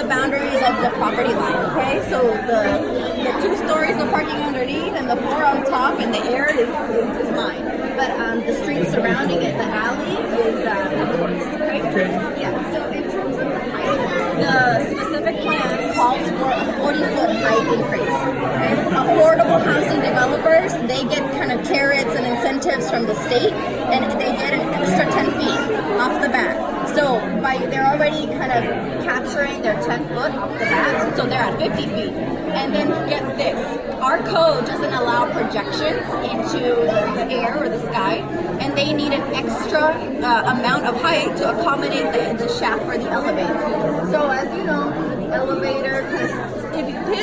boundaries of the property line, okay? So the 2 stories of parking underneath and the 4 on top, and the air is mine. But the street surrounding it, the alley, is yours, okay? Yeah, so in terms of the height, the specific plan calls for a 40-foot height increase, okay? Affordable housing developers, they get kind of carrots and incentives from the state, and they get an extra 10 feet off the bat. So they're already kind of capturing their 10 foot off the bat, so they're at 50 feet. And then get this, our code doesn't allow projections into the air or the sky, and they need an extra amount of height to accommodate the shaft for the elevator. So as you know, the elevator,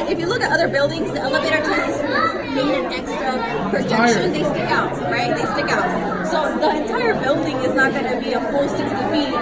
if you look at other buildings, the elevator tends to need an extra projection. They stick out, right? They stick out. So the entire building is not going to be a full 60 feet.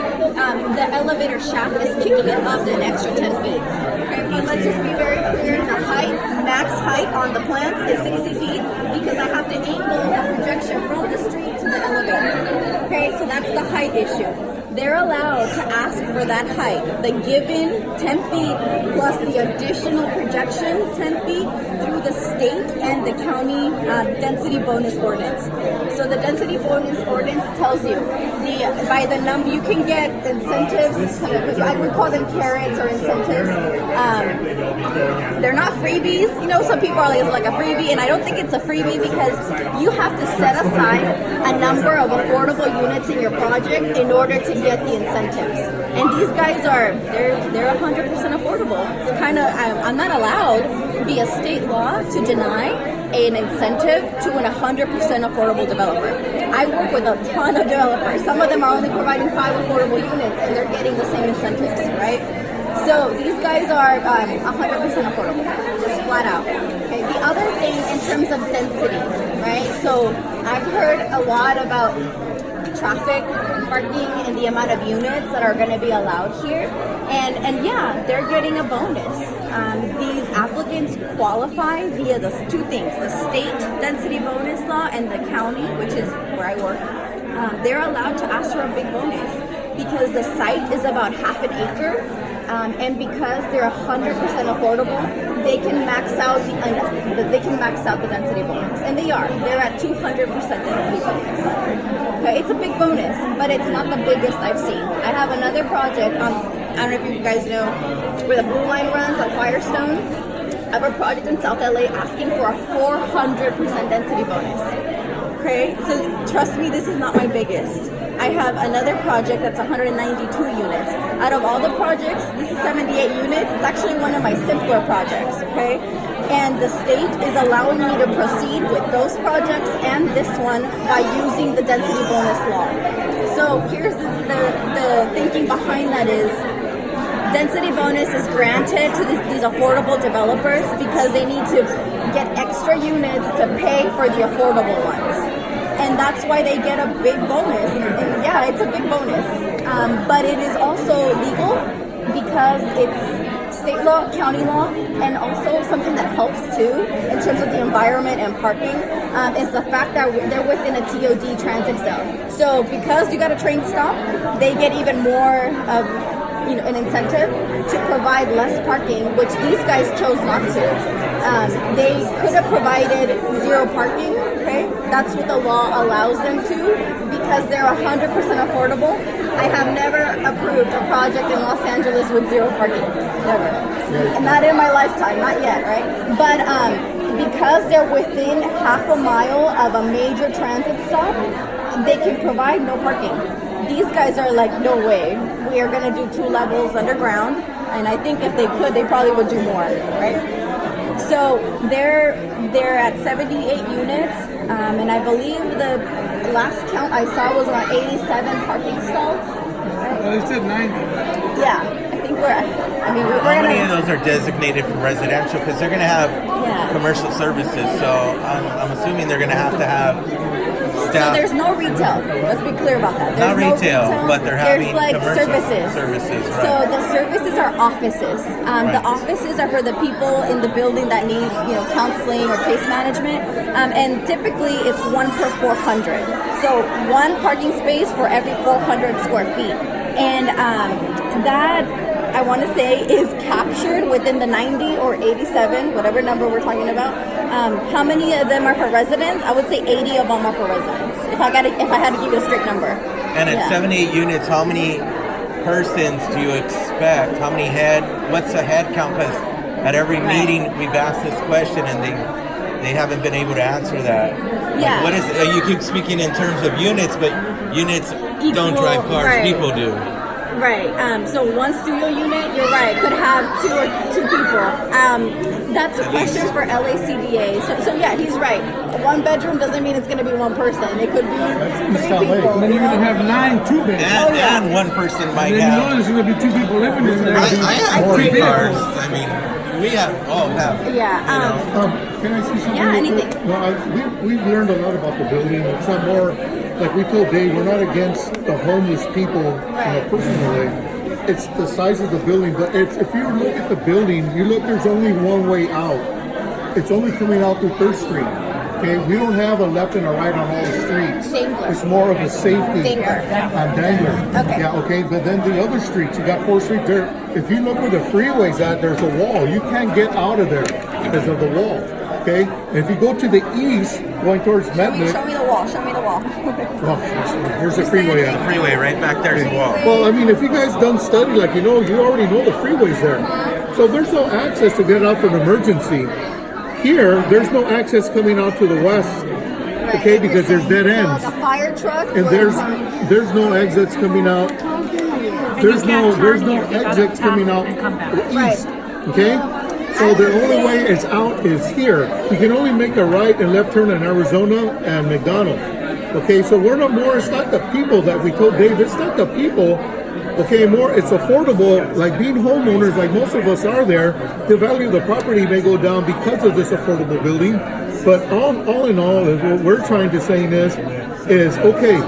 The elevator shaft is kicking it up an extra 10 feet. Okay, but let's just be very clear. The height, max height on the plans is 60 feet because I have to angle the projection from the street to the elevator. Okay, so that's the height issue. They're allowed to ask for that height, the given 10 feet plus the additional projection 10 feet through the state and the county density bonus ordinance. So the density bonus ordinance tells you by the number you can get incentives. I would call them carrots or incentives. They're not freebies. You know, some people are like, it's like a freebie, and I don't think it's a freebie because you have to set aside a number of affordable units in your project in order to get the incentives. And these guys they're 100% affordable. It's kind of, I'm not allowed via state law to deny an incentive to an 100% affordable developer. I work with a ton of developers. Some of them are only providing 5 affordable units and they're getting the same incentives, right? So these guys are 100% affordable, just flat out. Okay. The other thing in terms of density, right? So I've heard a lot about traffic, parking, and the amount of units that are going to be allowed here. And yeah, they're getting a bonus. These applicants qualify via the 2 things, the state density bonus law and the county, which is where I work. They're allowed to ask for a big bonus because the site is about half an acre. And because they're 100% affordable, they can max out the density bonus, and they are. They're at 200% density bonus. Okay, it's a big bonus, but it's not the biggest I've seen. I have another project on. I don't know if you guys know where the Blue Line runs on Firestone. I have a project in South LA asking for a 400% density bonus. Okay, so trust me, this is not my biggest. I have another project that's 192 units. Out of all the projects, this is 78 units. It's actually one of my simpler projects, okay? And the state is allowing me to proceed with those projects and this one by using the density bonus law. So here's the thinking behind that is density bonus is granted to these affordable developers because they need to get extra units to pay for the affordable ones. And that's why they get a big bonus. And yeah, it's a big bonus. But it is also legal because it's state law, county law, and also something that helps too in terms of the environment and parking is the fact that they're within a TOD transit zone. So because you got a train stop, they get even more of an incentive to provide less parking, which these guys chose not to. They could have provided 0 parking, okay? That's what the law allows them to because they're 100% affordable. I have never approved a project in Los Angeles with 0 parking, never. And not in my lifetime, not yet, right? But because they're within half a mile of a major transit stop, they can provide no parking. These guys are like, no way. We are going to do 2 levels underground. And I think if they could, they probably would do more, right? So they're at 78 units. And I believe the last count I saw was around 87 parking stalls. Right? Well, they said 90. Yeah, I think we're How many of those are designated for residential? Because they're going to have commercial services. So I'm assuming they're going to have So there's no retail. Let's be clear about that. There's not retail, but they're having like services. Right. So the services are offices. The offices are for the people in the building that need, counseling or case management. And typically it's 1 per 400. So 1 parking space for every 400 square feet. And that I want to say is captured within the 90 or 87, whatever number we're talking about. How many of them are for residents? I would say 80 of them are for residents. If I had to give you a strict number. And at 78 units, how many persons do you expect? How many what's the head count? Because at every meeting we've asked this question and they haven't been able to answer that. Yeah. Like, what is you keep speaking in terms of units, but units don't drive cars, right. people do. Right. So one studio unit, you're right, could have two people. That's a question for LACDA. So yeah, he's right. One bedroom doesn't mean it's going to be one person. It could be three people. And then you're going to have 9 two-bedrooms. And one person might And then you know have. there's going to be 2 people living in there. I have More 3 cars. vehicles. I mean, we all have. Yeah. Can I say something? Yeah, real anything. quick? No, we've learned a lot about the building. It's not more, like we told Dave, we're not against the homeless people in a personal way. It's the size of the building, but if you look at the building, there's only one way out. It's only coming out through 3rd Street. Okay, we don't have a left and a right on all the streets. Dangler. It's more of a safety. Dangler. Dangler. Okay. Yeah, okay, but then the other streets, you got 4th Street there. If you look where the freeway's at, there's a wall. You can't get out of there because of the wall. Okay? And if you go to the east, going towards Mednick, Show me the wall. Show me the wall. oh, here's the freeway at. Freeway right back there's the wall. Well, I mean, if you guys done study, like you already know the freeway's there. So there's no access to get out for an emergency. Here, there's no access coming out to the west. Okay, because there's dead ends. So like a fire truck. And there's no exits coming out. There's no exits coming out east. Okay? So the only way it's out is here. You can only make a right and left turn in Arizona and McDonald. Okay, so it's not the people that we told Dave, it's not the people. Okay, it's affordable, like being homeowners, like most of us are there, the value of the property may go down because of this affordable building. But all in all, what we're trying to say is okay,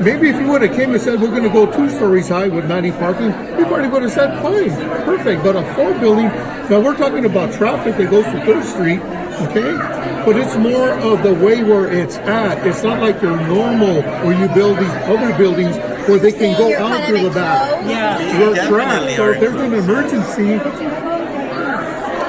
maybe if you would have came and said we're going to go 2 stories high with 90 parking, we probably would have said fine, perfect. But a 4 building, now we're talking about traffic that goes to 3rd Street, okay? But it's more of the way where it's at. It's not like your normal where you build these other buildings where they can go out through the back. Yeah. We're trapped. So if there's an emergency,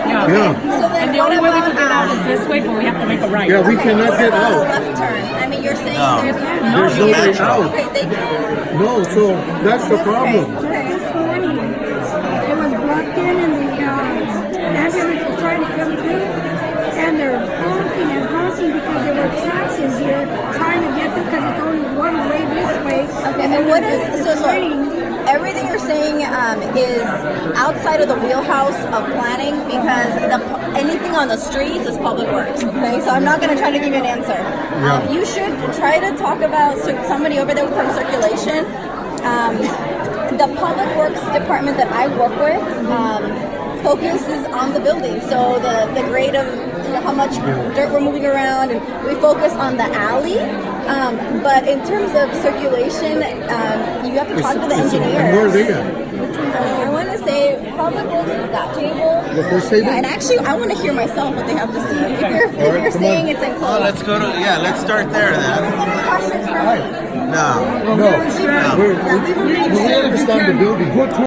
yeah. And the only way we can get out is this way, but we have to make a right. Yeah, we cannot get out. Left turn. I mean, you're saying No. there's There's no way out. Okay, they can. No, so that's the problem. This morning, it was blocked in and the ambulance was trying to come through and they're honking and honking because there were trucks in here trying to get through because it's only one way this way. Okay, and what is so everything you're saying is outside of the wheelhouse of planning because anything on the streets is public works. Okay, so I'm not going to try to give you an answer. You should try to talk about somebody over there from circulation. The public works department that I work with focuses on the building. So the grade of how much dirt we're moving around, and we focus on the alley. But in terms of circulation, you have to talk to the engineers. And where are they at? I want to say public works is that table. The first table? Yeah, and actually, I want to hear myself what they have to say. If you're come saying on. it's enclosed. Let's go to let's start there then. Questions for me? No. No. We understand the building.